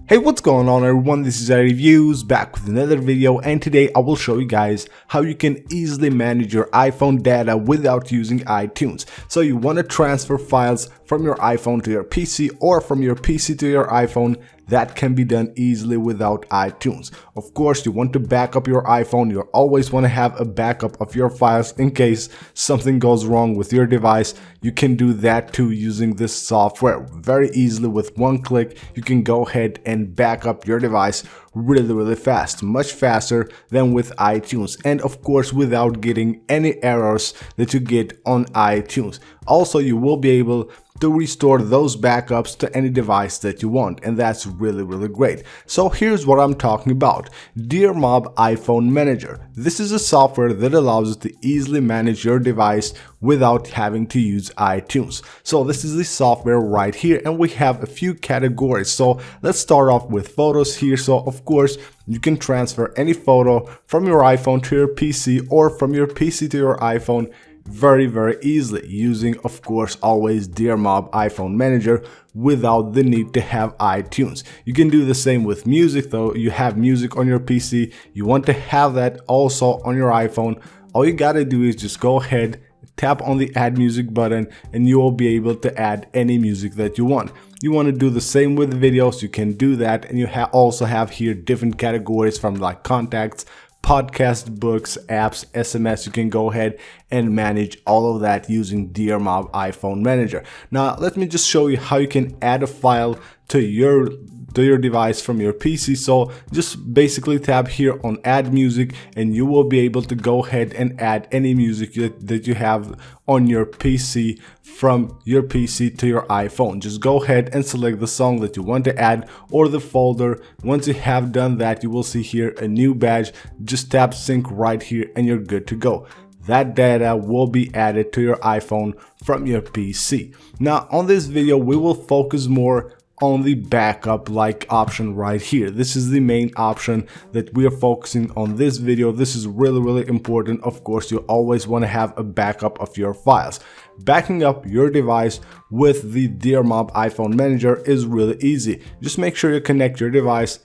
Hey, what's going on everyone, this is iReviews back with another video, and today I will show you guys how you can easily manage your iPhone data without using iTunes. So you want to transfer files from your iPhone to your PC or from your PC to your iPhone. That can be done easily without iTunes. Of course, you want to back up your iPhone. You always want to have a backup of your files in case something goes wrong with your device. You can do that too using this software. Very easily with one click, you can go ahead and back up your device really fast, much faster than with iTunes, and of course without getting any errors that you get on iTunes. Also, you will be able to restore those backups to any device that you want, and that's really great. So here's what I'm talking about. DearMob iPhone Manager. This is a software that allows you to easily manage your device without having to use iTunes. So this is the software right here, and we have a few categories. So let's start off with photos here. So of course you can transfer any photo from your iPhone to your PC or from your PC to your iPhone very easily using, of course, always DearMob iPhone Manager without the need to have iTunes. You can do the same with music though. You have music on your PC, you want to have that also on your iPhone. All you gotta do is just go ahead, tap on the add music button, and you will be able to add any music that you want. You want to do the same with videos, you can do that, and you also have here different categories from like contacts, podcast, books, apps, SMS. You can go ahead and manage all of that using DearMob iPhone Manager. Now let me just show you how you can add a file to your device from your PC. So just basically tap here on add music, and you will be able to go ahead and add any music that you have on your PC from your PC to your iPhone. Just go ahead and select the song that you want to add or the folder. Once you have done that, you will see here a new badge. Just tap sync right here and you're good to go. That data will be added to your iPhone from your PC. Now on this video we will focus more on the backup like option right here. This is the main option that we are focusing on this video. This is really important. Of course, you always want to have a backup of your files. Backing up your device with the DearMob iPhone Manager is really easy. Just make sure you connect your device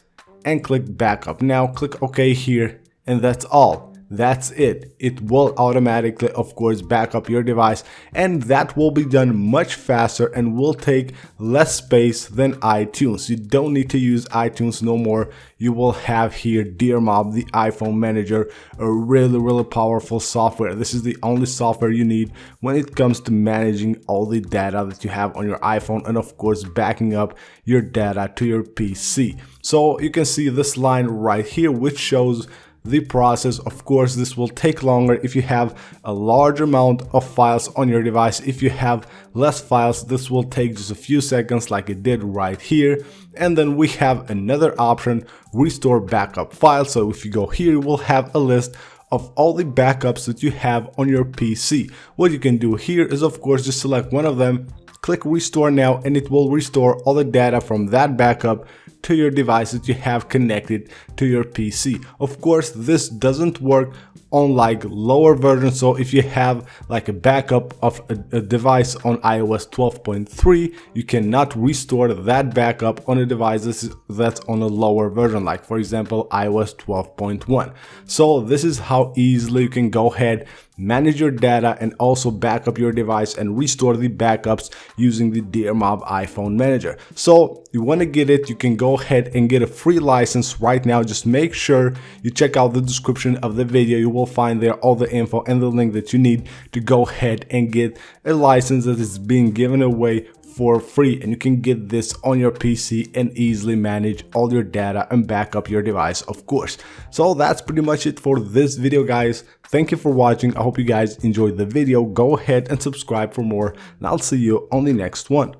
and click backup. Now click OK here, and that's all. That's it. It will automatically, of course, back up your device, and that will be done much faster and will take less space than iTunes. You don't need to use iTunes no more. You will have here DearMob, the iPhone Manager, a really powerful software. This is the only software you need when it comes to managing all the data that you have on your iPhone, and of course backing up your data to your PC. So you can see this line right here which shows the process. Of course, this will take longer if you have a large amount of files on your device. If you have less files, this will take just a few seconds like it did right here. And then we have another option, restore backup files. So if you go here, you will have a list of all the backups that you have on your PC. What you can do here is, of course, just select one of them, click restore now, and it will restore all the data from that backup to your device that you have connected to your PC. Of course, this doesn't work on like lower versions. So if you have like a backup of a device on iOS 12.3, you cannot restore that backup on a device that's on a lower version, like for example iOS 12.1. So this is how easily you can go ahead, manage your data, and also back up your device and restore the backups using the DearMob iPhone Manager. So you want to get it, you can go ahead and get a free license right now. Just make sure you check out the description of the video. You will find there all the info and the link that you need to go ahead and get a license that is being given away for free, and you can get this on your PC and easily manage all your data and back up your device, of course. So that's pretty much it for this video, guys. Thank you for watching. I hope you guys enjoyed the video. Go ahead and subscribe for more, and I'll see you on the next one.